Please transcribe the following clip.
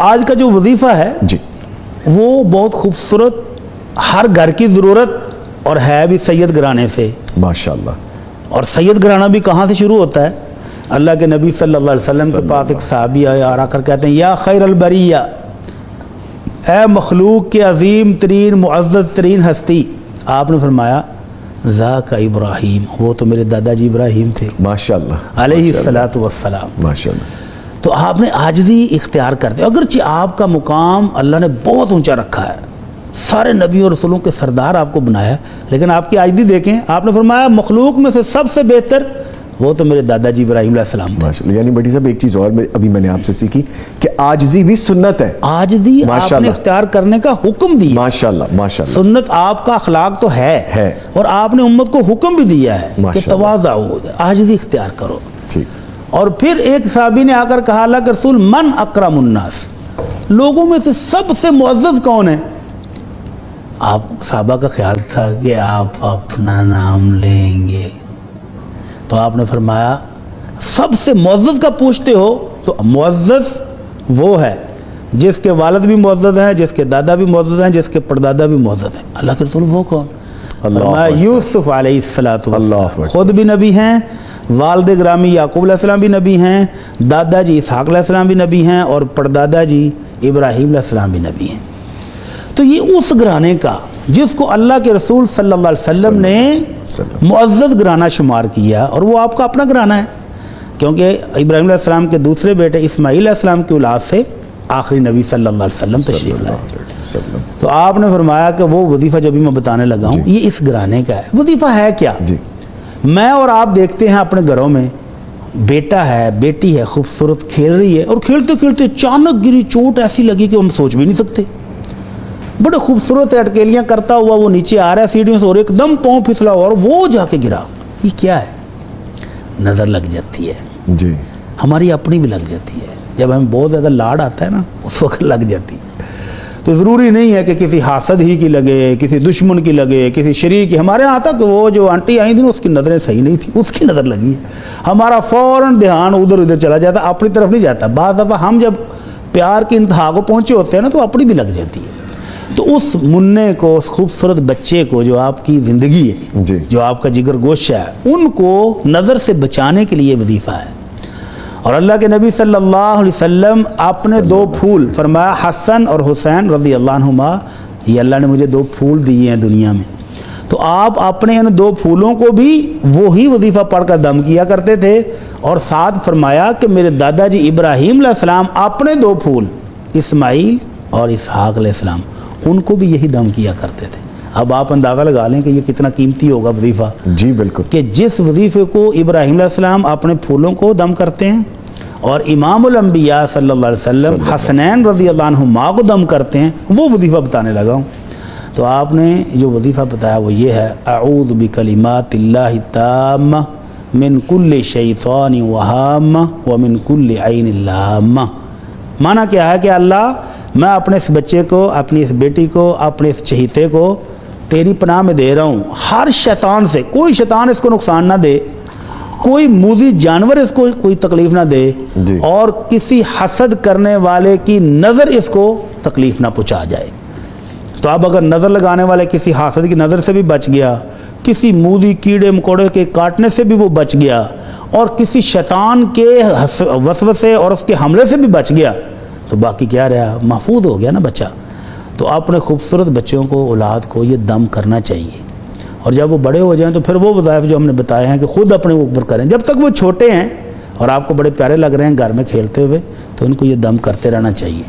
آج کا جو وظیفہ ہے جی وہ بہت خوبصورت، ہر گھر کی ضرورت، اور ہے بھی سید گھرانے سے۔ ماشاءاللہ۔ اور سید گھرانہ بھی کہاں سے شروع ہوتا ہے؟ اللہ کے نبی صلی اللہ علیہ وسلم کے پاس ایک صحابی آیا اور آ کر کہتے ہیں یا خیر البریہ، اے مخلوق کے عظیم ترین معزز ترین ہستی۔ آپ نے فرمایا ذاک ابراہیم، وہ تو میرے دادا جی ابراہیم تھے ماشاءاللہ علیہ الصلاۃ والسلام۔ ماشاءاللہ۔ تو آپ نے عاجزی اختیار کرتے، اگرچہ آپ کا مقام اللہ نے بہت اونچا رکھا ہے، سارے نبی اور رسولوں کے سردار آپ کو بنایا ہے، لیکن آپ کی عاجزی دیکھیں۔ آپ نے فرمایا مخلوق میں سے سب سے بہتر وہ تو میرے دادا جی ابراہیم علیہ السلام تھے۔ ماشاءاللہ۔ یعنی بڑی صاحب ایک چیز اور ابھی میں نے آپ سے سیکھی کہ عاجزی بھی سنت ہے۔ عاجزی آپ نے اختیار کرنے کا حکم دیا۔ ماشاءاللہ ماشاءاللہ۔ سنت آپ کا اخلاق تو ہے اور آپ نے امت کو حکم بھی دیا ہے کہ تواضع ہو جائے، عاجزی اختیار کرو۔ ٹھیک۔ اور پھر ایک صحابی نے آ کر کہا اللہ کے رسول من اکرم الناس، لوگوں میں سے سب سے معزز کون ہے؟ آپ صحابہ کا خیال تھا کہ آپ اپنا نام لیں گے، تو آپ نے فرمایا سب سے معزز کا پوچھتے ہو تو معزز وہ ہے جس کے والد بھی معزز ہیں، جس کے دادا بھی معزز ہیں، جس کے پردادا بھی معزز ہیں۔ اللہ کے رسول وہ کون؟ فرمایا یوسف علیہ السلام، خود بھی نبی ہیں، والد گرامی یعقوب علیہ السلام بھی نبی ہیں، دادا جی اسحاق علیہ السلام بھی نبی ہیں، اور پردادا جی ابراہیم علیہ السلام بھی نبی ہیں۔ تو یہ اس گھرانے کا جس کو اللہ کے رسول صلی اللہ علیہ وسلم نے معزز گھرانہ شمار کیا، اور وہ آپ کا اپنا گھرانہ ہے، کیونکہ ابراہیم علیہ السلام کے دوسرے بیٹے اسماعیل علیہ السلام کی اولاد سے آخری نبی صلی اللہ علیہ وسلم تشریف لائے۔ تو آپ نے فرمایا کہ وہ وظیفہ جو بھی میں بتانے لگا ہوں یہ اس گھرانے کا ہے۔ وظیفہ ہے کیا؟ میں اور آپ دیکھتے ہیں اپنے گھروں میں بیٹا ہے، بیٹی ہے، خوبصورت کھیل رہی ہے، اور کھیلتے کھیلتے اچانک گری، چوٹ ایسی لگی کہ ہم سوچ بھی نہیں سکتے، بڑے خوبصورت اٹکیلیاں کرتا ہوا وہ نیچے آ رہا ہے سیڑھیوں سے، اور ایک دم پاؤں پھسلا اور وہ جا کے گرا۔ یہ کیا ہے؟ نظر لگ جاتی ہے جی، ہماری اپنی بھی لگ جاتی ہے، جب ہمیں بہت زیادہ لاڑ آتا ہے نا اس وقت لگ جاتی ہے۔ تو ضروری نہیں ہے کہ کسی حاسد ہی کی لگے، کسی دشمن کی لگے، کسی شریک کی۔ ہمارے یہاں تک وہ جو آنٹی آئی تھی اس کی نظریں صحیح نہیں تھی، اس کی نظر لگی ہے، ہمارا فوراً دھیان ادھر ادھر چلا جاتا، اپنی طرف نہیں جاتا۔ بعض دفعہ ہم جب پیار کی انتہا کو پہنچے ہوتے ہیں نا تو اپنی بھی لگ جاتی ہے۔ تو اس منع کو، اس خوبصورت بچے کو جو آپ کی زندگی ہے، جو آپ کا جگر گوشہ ہے، ان کو نظر سے بچانے کے لیے وظیفہ ہے۔ اور اللہ کے نبی صلی اللہ علیہ وسلم اپنے دو پھول، فرمایا حسن اور حسین رضی اللہ عنہما، یہ اللہ نے مجھے دو پھول دیے ہیں دنیا میں، تو آپ اپنے ان دو پھولوں کو بھی وہی وظیفہ پڑھ کر دم کیا کرتے تھے۔ اور ساتھ فرمایا کہ میرے دادا جی ابراہیم علیہ السلام اپنے دو پھول اسماعیل اور اسحاق علیہ السلام، ان کو بھی یہی دم کیا کرتے تھے۔ اب آپ اندازہ لگا لیں کہ یہ کتنا قیمتی ہوگا وظیفہ۔ جی بالکل، کہ جس وظیفے کو ابراہیم علیہ السلام اپنے پھولوں کو دم کرتے ہیں اور امام الانبیاء صلی اللہ علیہ وسلم حسنین رضی اللہ عنہما کو دم کرتے ہیں، وہ وظیفہ بتانے لگا ہوں۔ تو آپ نے جو وظیفہ بتایا وہ یہ ہے اعوذ بکلمات اللہ التامہ من کل شیطان وہامہ ومن کل عین لامہ۔ معنی کیا ہے کہ اللہ، میں اپنے اس بچے کو، اپنی اس بیٹی کو، اپنے اس چہیتے کو تیری پناہ میں دے رہا ہوں، ہر شیطان سے، کوئی شیطان اس کو نقصان نہ دے، کوئی موذی جانور اس کو کوئی تکلیف نہ دے، اور کسی حسد کرنے والے کی نظر اس کو تکلیف نہ پہنچا جائے۔ تو اب اگر نظر لگانے والے کسی حاسد کی نظر سے بھی بچ گیا، کسی موذی کیڑے مکوڑے کے کاٹنے سے بھی وہ بچ گیا، اور کسی شیطان کے وسوسے اور اس کے حملے سے بھی بچ گیا، تو باقی کیا رہا؟ محفوظ ہو گیا نا بچہ۔ تو اپنے خوبصورت بچوں کو، اولاد کو یہ دم کرنا چاہیے، اور جب وہ بڑے ہو جائیں تو پھر وہ وظائف جو ہم نے بتائے ہیں کہ خود اپنے اوپر کریں۔ جب تک وہ چھوٹے ہیں اور آپ کو بڑے پیارے لگ رہے ہیں گھر میں کھیلتے ہوئے، تو ان کو یہ دم کرتے رہنا چاہیے۔